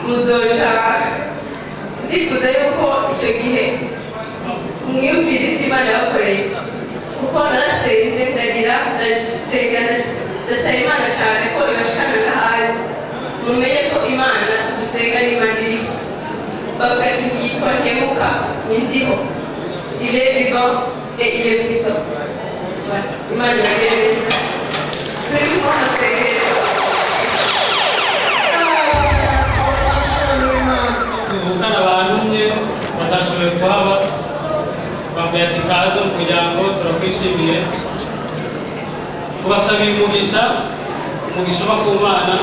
muzoca ndifuza yuko icyo gihe mwiyumvira ivyo Imana yakoreye kuko narasenze ndagira ndasenga ndasaba Imana cyane ko ibashikana n'ahandi mumenye ko Imana dusenga n'Imana iriho bavuga ati yitwa Nkemuka nindiho il est vivant et il est puissant. Imana ibagereza turi kumwe amasengesho tuvukana abantu umwe batashoboye kuhaba bambaye ati kaze mu muryango turakwishimiye tubasabira umugisha uba ku Mana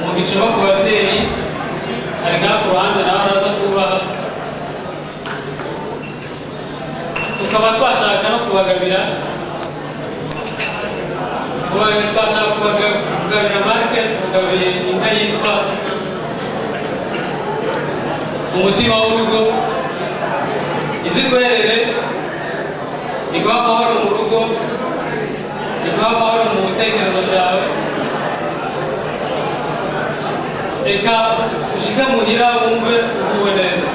umugisha uba ku babyeyi hari nka ku ruhande nawe araza kubaha tukaba twashaka no kubagabira twashaka kubagabira market tukagabira inka yitwa umutima w'urugo iziguherere iguha amahoro mu rugo iguha amahoro mu bitekerezo byawe reka ushike muhira wumve uguwe neza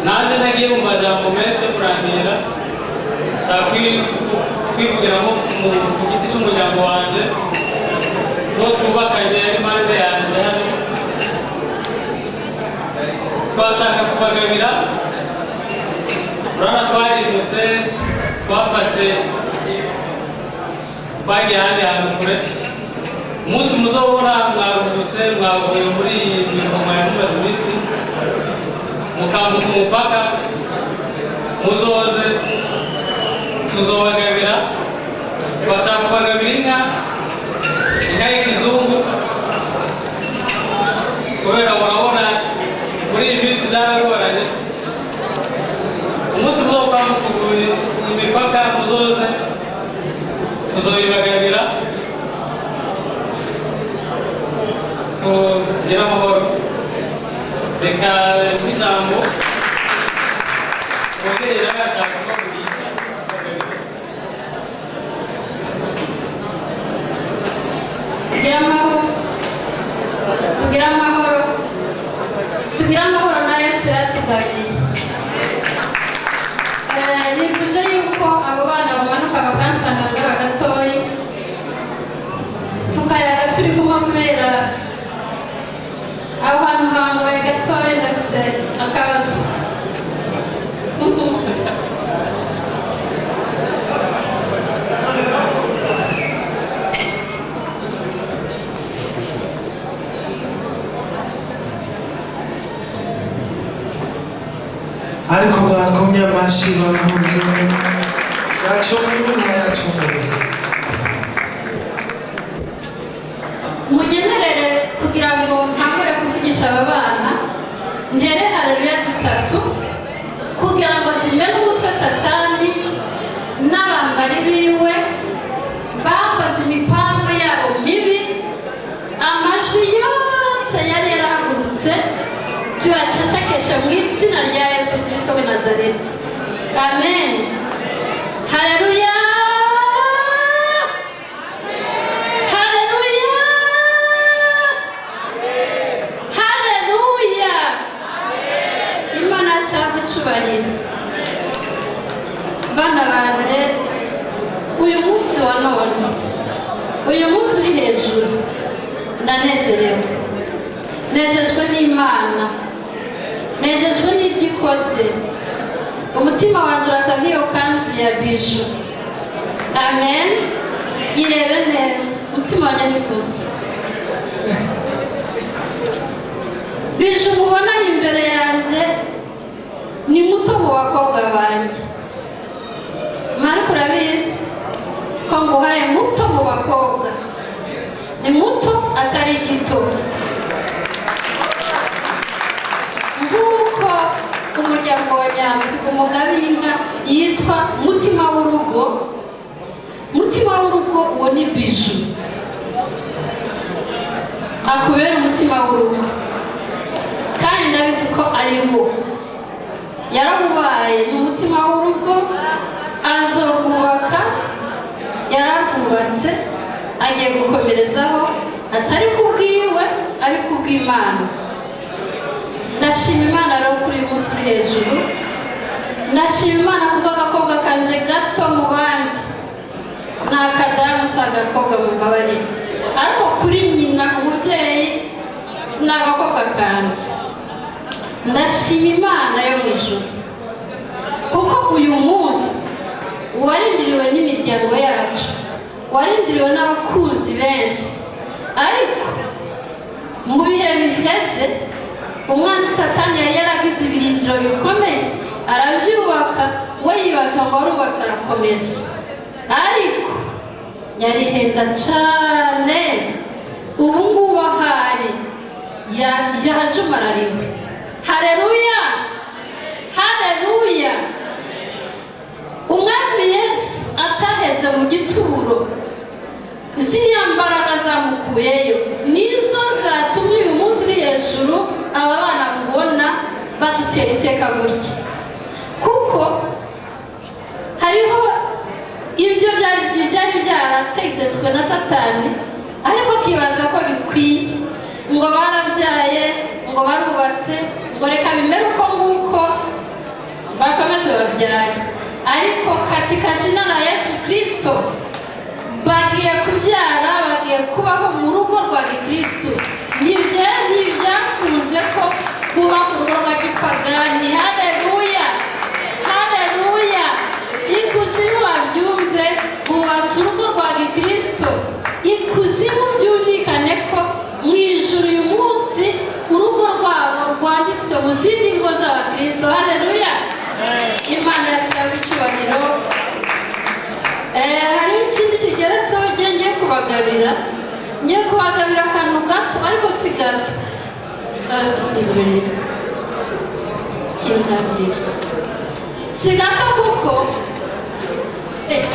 nanjye nagiye mu majambo menshi yo kurangira nshaka kwivugiramo ku giti cy'umuryango wanjye n'uwo twubakanye ari impande yanjye hano twashaka kubagabira urabona twarimutse twafashe twagiye ahandi hantu kure umunsi muzobona mwaruhutse mwavuye muri mirimo ya mumaze iminsi mukambuka umupaka muzoze tuzobagabira twashaka kubagabira inka y'ikizungu kubera murabona muri iyi minsi byaragoranye umunsi muzokwambuka imipaka muzoze tuzoyibagabira tugira amahoro reka n'ijambo umubyeyi nawe ashaka ko kugisha tugira amahoro na Yesu yatugabiriye nifuje yuko abo bana bamanuka bakansanga ngaba gatoyi tukayaga turi kumwe kubera abo bantu bangoye gatoyi ndafise akabazo ariko mwakomye amashyi bamuze yacunguwe ntayacunguwe mugenerere kugira ngo ntangure kuvugisha aba bana ntere haleluya zitatu kugira ngo zimene umutwe Satani n'abambari biwe bakoze imipango yabo mibi amajwi yose yari yarahagurutse tuyacecekeshe mu izina rya Yesu Kristo w'i Nazareti amen haleluya bana banje uyu munsi wa none uyu munsi uri hejuru ndanezerewe nejejwe n'Imana nejejwe n'ibyikoze umutima wanjye urasa nk'iyo kanzu ya biju amen irebe neza umutima wanjye nikuze biju mubona imbere yanjye ni muto mu bakobwa banjye Mariko urabizi ko nguhaye muto mu bakobwa ni muto atari gito nk'uko umuryango wa Nyandwi umugabo w'inka yitwa mutima w'urugo uwo ni biju akubera umutima w'urugo kandi ndabizi ko ari wo yaramubaye mu mutima w'urugo azorwubaka yararwubatse agiye gukomerezaho atari kubwiwe ari kubw'Imana. Ndashima Imana rero kuri uyu munsi uri hejuru. Ndashima Imana kubw'agakobwa kanje gato mu bandi. Ni akadamu si agakobwa mu mbabarire, ariko kuri nyina umubyeyi ni agakobwa kanje. Ndashima Imana yo mu ijuru kuko uyu munsi warindiriwe n'imiryango yacu, warindiriwe n'abakunzi benshi, ariko mu bihe biheze umwanzi Satani yari yaragize ibirindiro bikomeye, aravyubaka, we yibaza ngo arubatse arakomeje, ariko yarihenda cane. Ubu ngubu ahari yajumarariwe. Haleluya, haleluya. Umwami Yesu ataheze mu gituro, ziriya mbaraga zamukuyeyo nizo zatumye uyu munsi uri hejuru. Aba bana mubona badutera iteka gutya, kuko hariho ibyo byari byarategetswe na Satani, ariko kibaza ko bikwiye, ngo barabyaye, ngo barubatse, ngo reka bimere uko nguko bakomeze babyaye, ariko katika jina la Yesu Kristo bagiye kubyara, bagiye kubaho mu rugo rwa Gikristo. Ntibyakunze ko kuba mu rugo rwa gipagani. Haleluya, haleluya. Ikuzimu babyumve, bubatse urugo rwa Gikristo. Ikuzimu byumvikane ko mu ijuru uyu munsi urugo rwabo rwanditswe mu zindi ngo z'Abakristo. Haleluya, Imana yaciye icyubahiro. Hari ikindi kigeretseho ngiye kubagabira. Ngiye kubagabira akantu gato, ariko si gato. Si gato kuko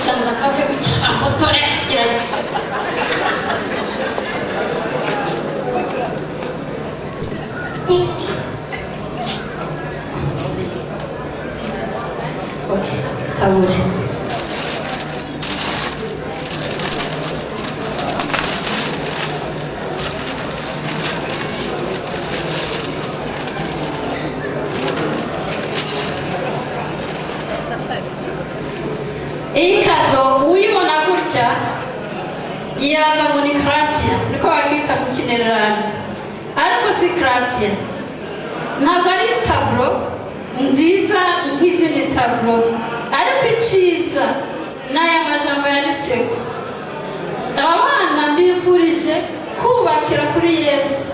cyangwa kabe gucyafotore kiranye. Kaburi. Iyi kado uyibona gutya yaza ngo ni krapia, niko bakita mu Kinyarwanda, ariko si krapia. Ntabwo ari tablo nziza nk'izindi tablo, ariko iciza n'aya majambo yanditseho. Aba bana mbifurije kubakira kuri Yesu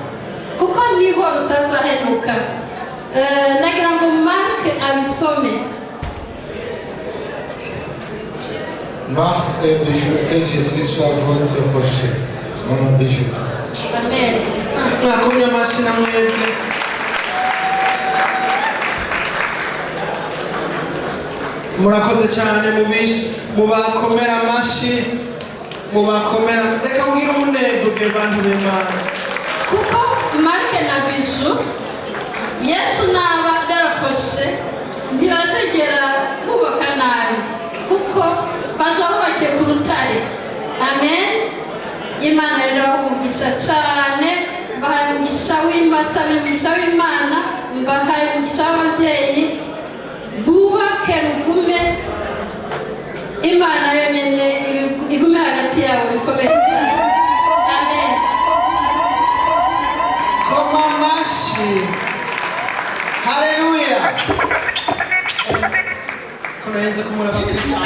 kuko niho rutazahenuka. Nagira ngo Mark abisome. Marc et Bijou, que Jésus soit votre rocher. Maman Bijou. Amen. Mwakomye amashyi na mwebwe. Murakoze cyane mubakomera amashyi, mubakomera. Reka mbwira umunebwe bantu b'Imana, kuko Mark na Bijou Yesu naba yarafashe ntibazigera bubaka nabi, kuko bazabubakiye ku rutare. Amen. Imana rero umugisha cyane, mbahaye umugisha w'Imana, mbahaye umugisha w'ababyeyi, bubake rugume, Imana yemene igume hagati yabo bikomeye cyane. Amen. koma amashyi. Haleluya. Kurenze kumurabagirira.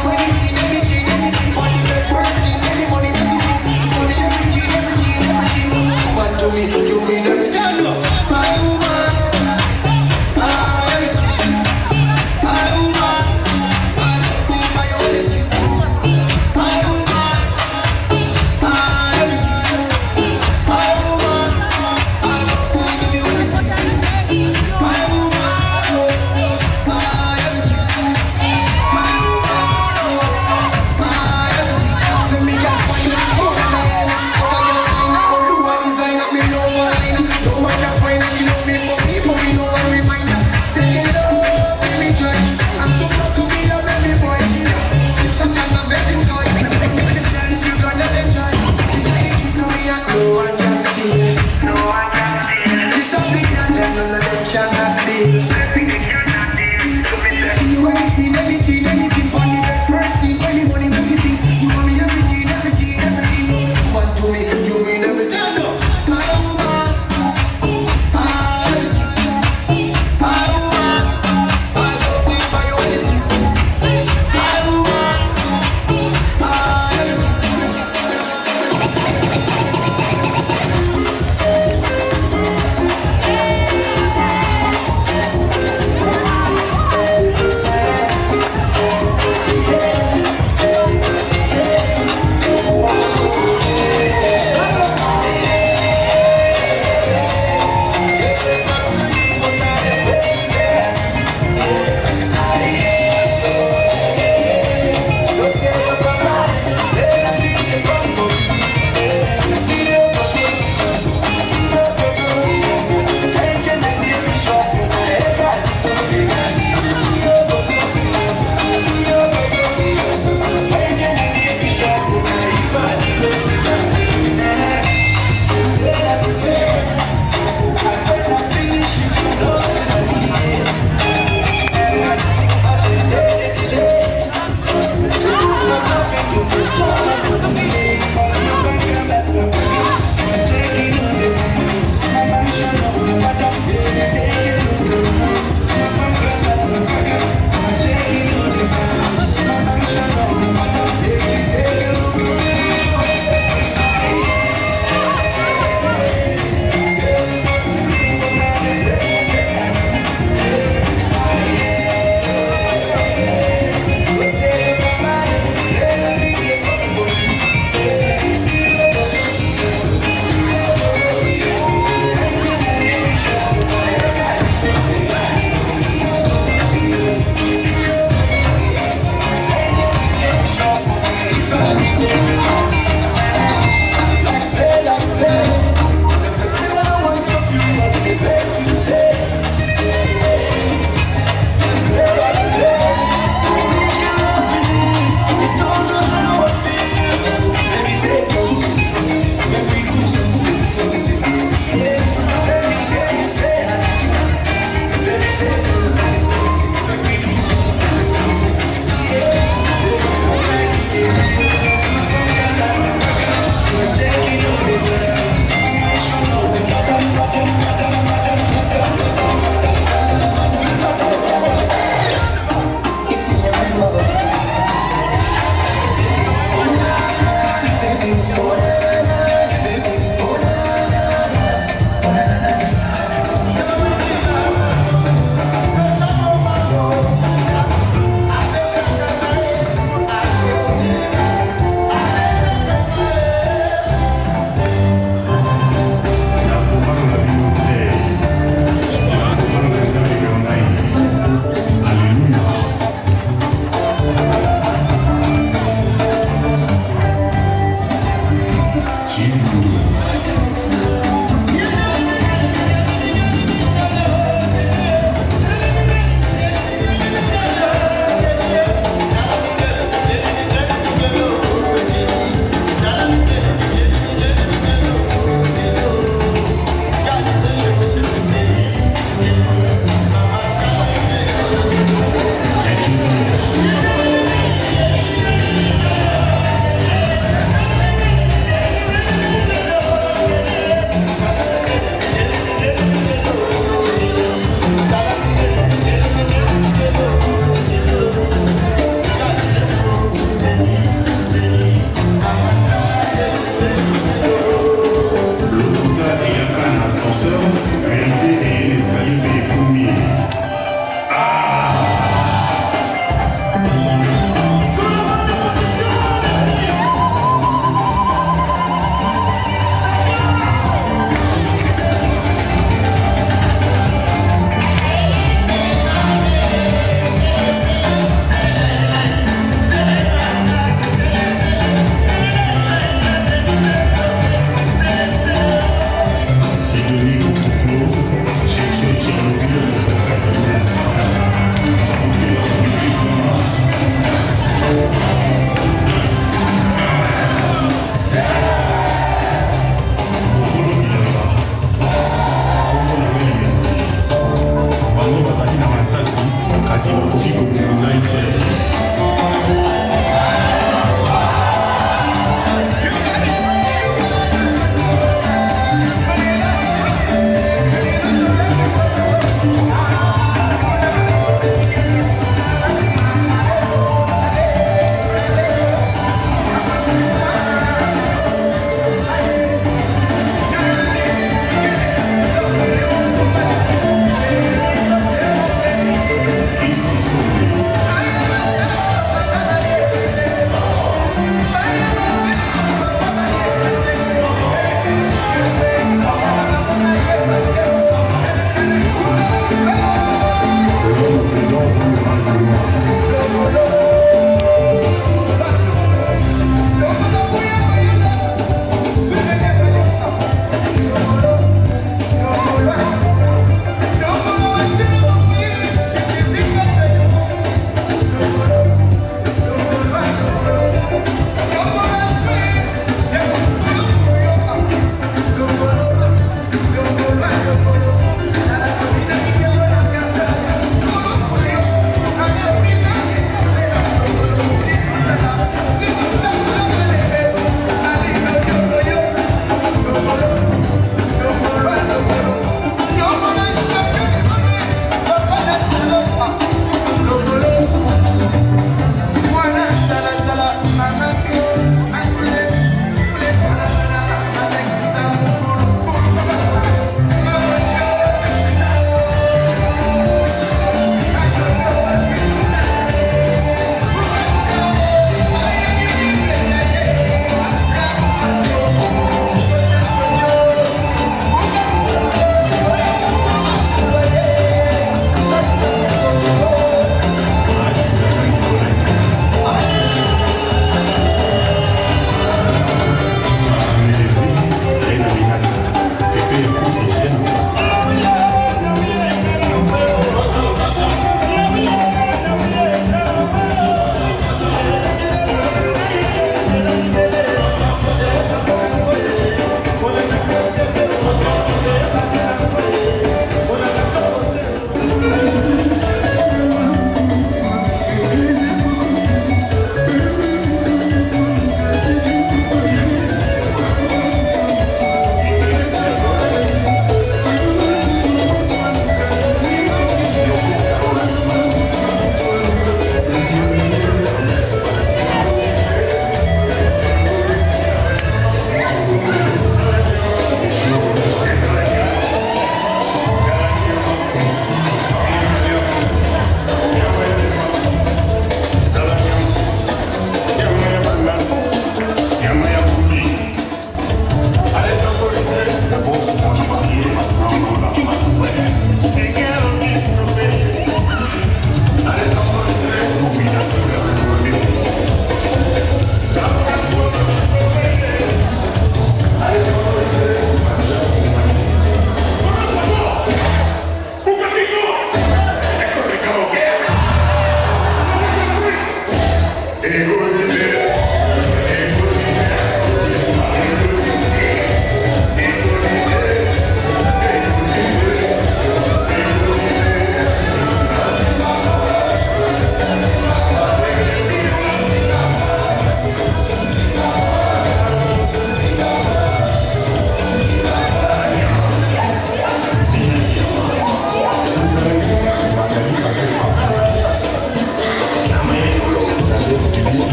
Anything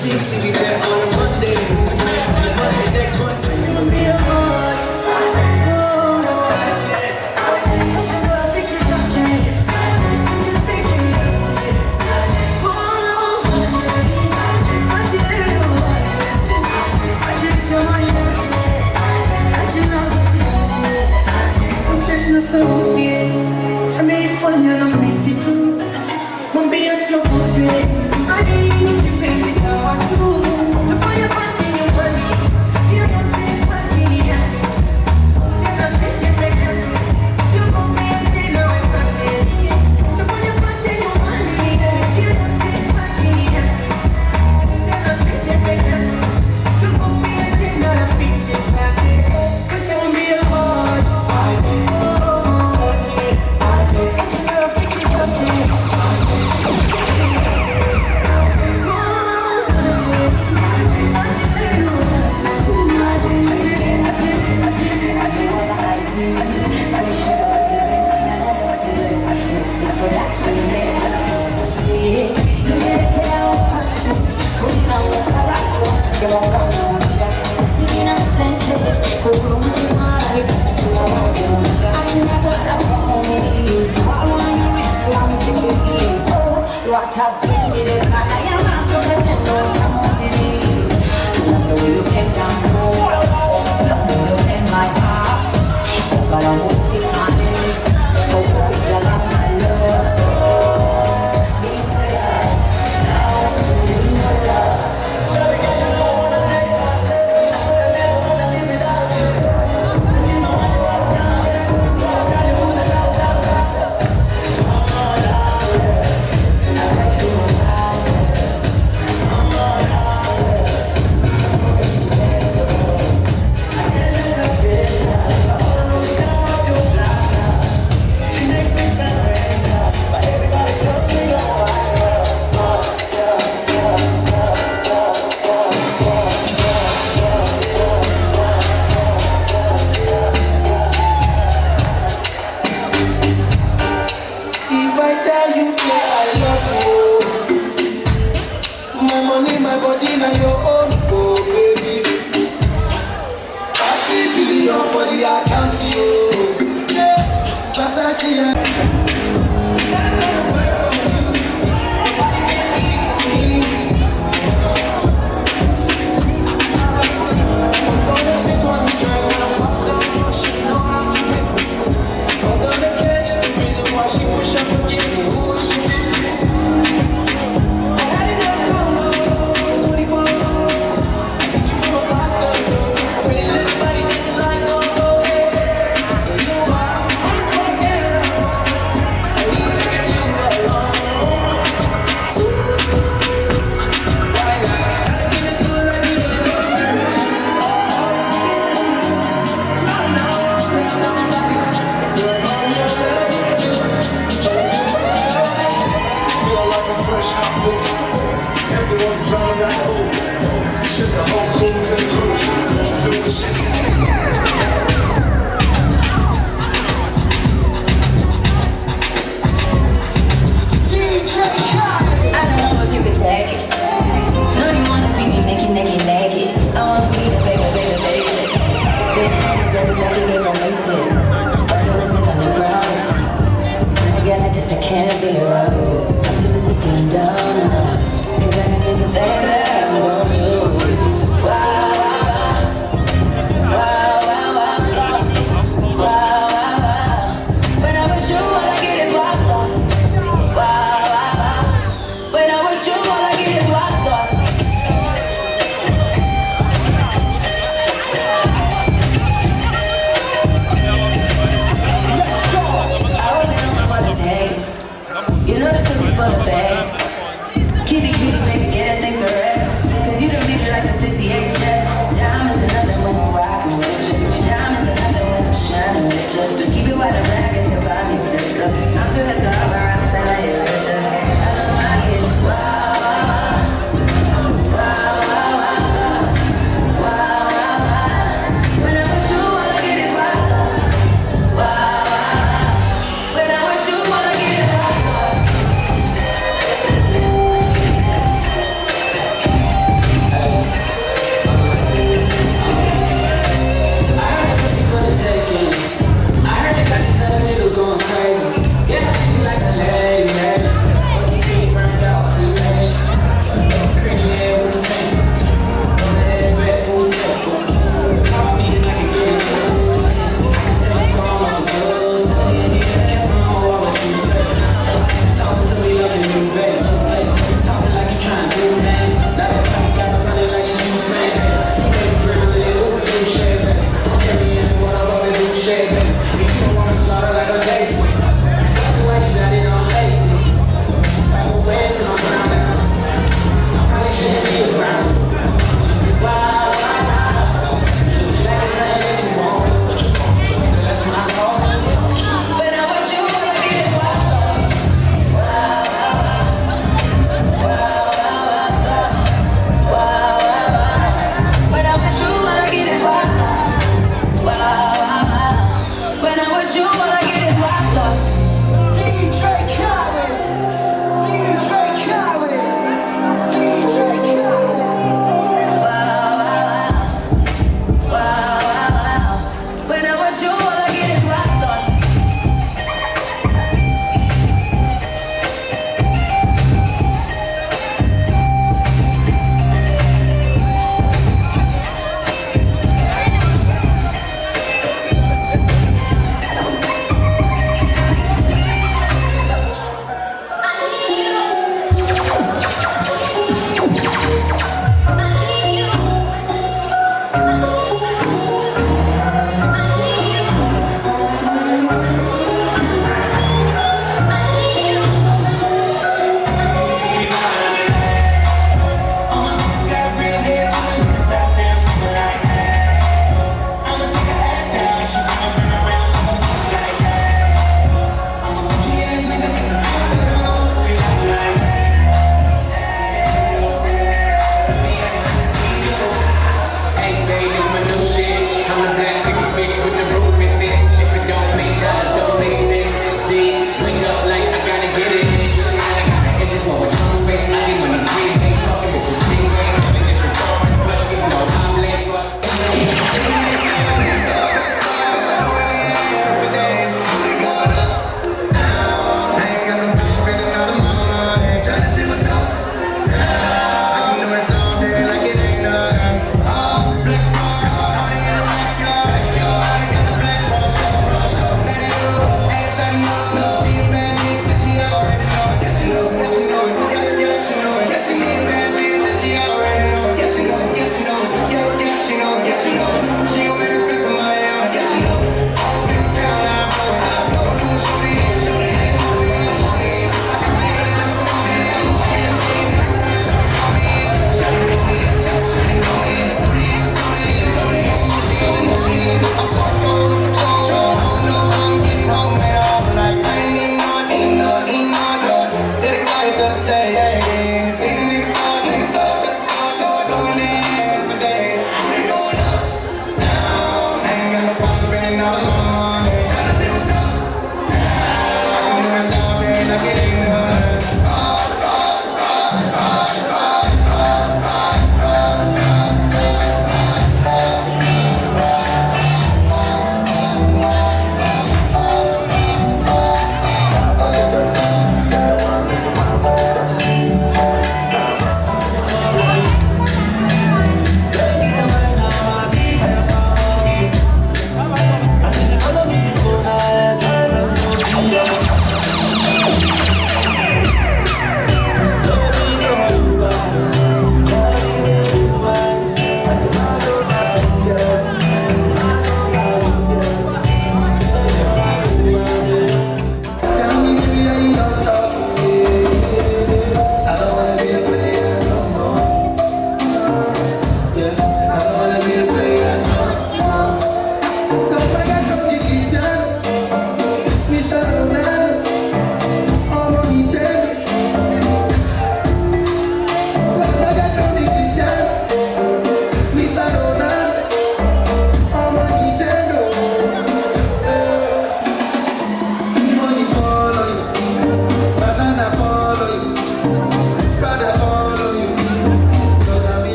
next week, see me there on a Monday. It must be next one. You and me are hard. I made fun and I miss it too. Won't be a slow movie. I need you pay me now too. To find your party in your body. You don't take party in your body. Tell us that you're pregnant. You won't be a dinner and something. To find your party in your body. You don't take party in your body. Tell us that you're pregnant. You won't be a dinner and something. Cause you won't be a hard. What has been the kind I am not so that I know love the way you came down love the way you came my heart but I won't see my name oh, I love my love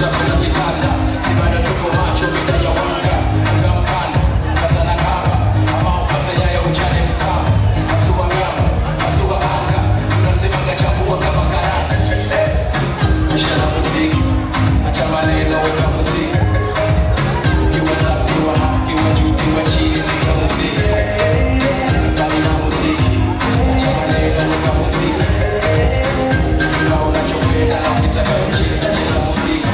kusakuza kitanda sibado tuko macho mida ya wanga unga mkanda kazana kamba ama ufata yayo uchane msama masuwa ngamba masuwa anga tunasemaga chambua kama karanga maisha na muziki acha maneno weka muziki ukiwa safi ukiwa haki ukiwa juu ukiwa chini nika muziki tani na muziki acha maneno weka muziki ukiwa unachopenda na ukitaka kucheza cheza muziki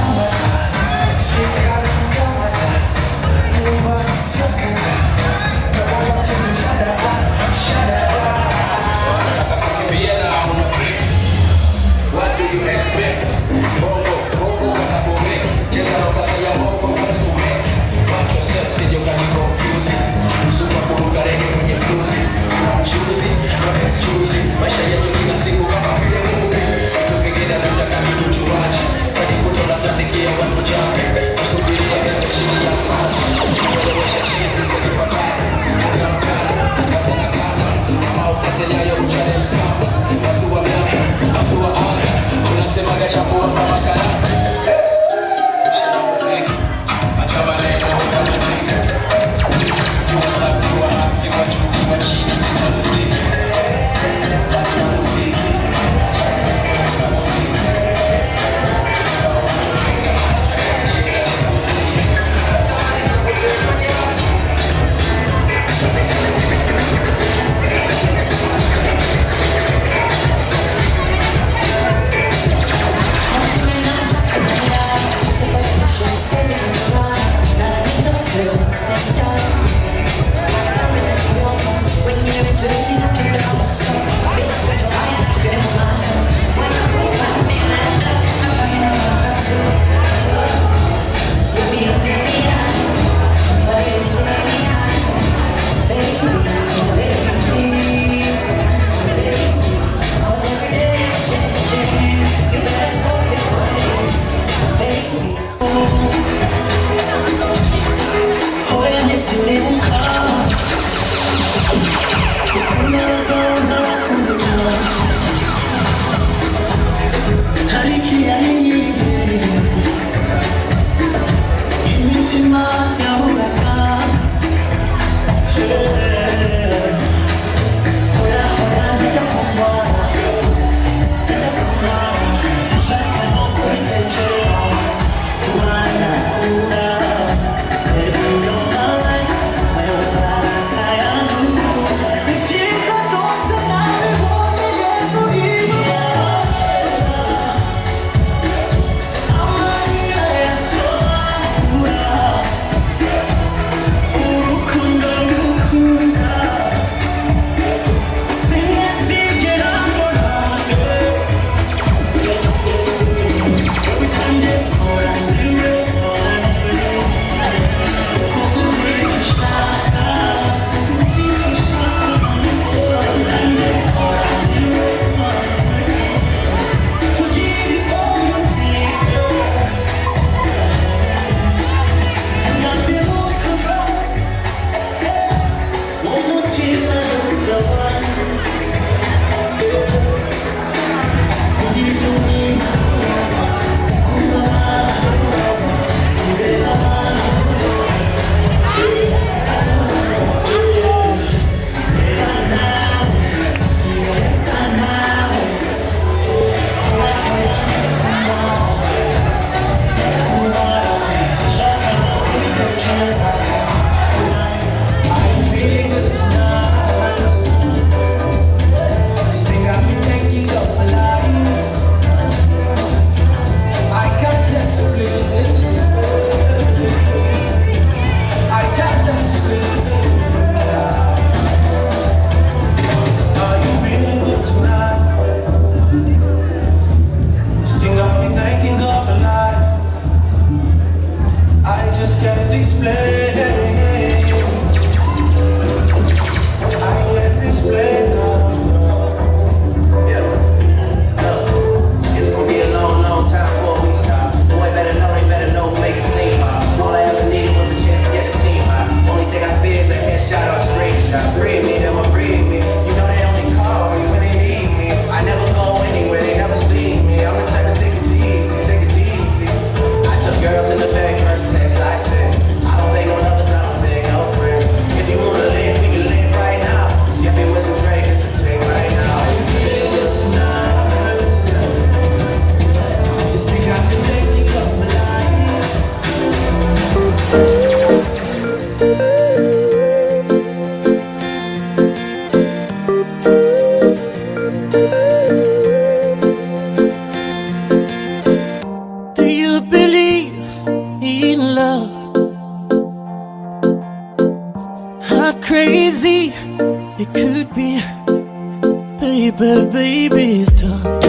baby, stop.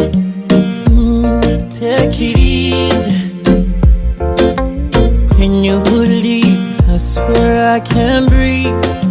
Take it easy. Can you leave? I swear I can't breathe.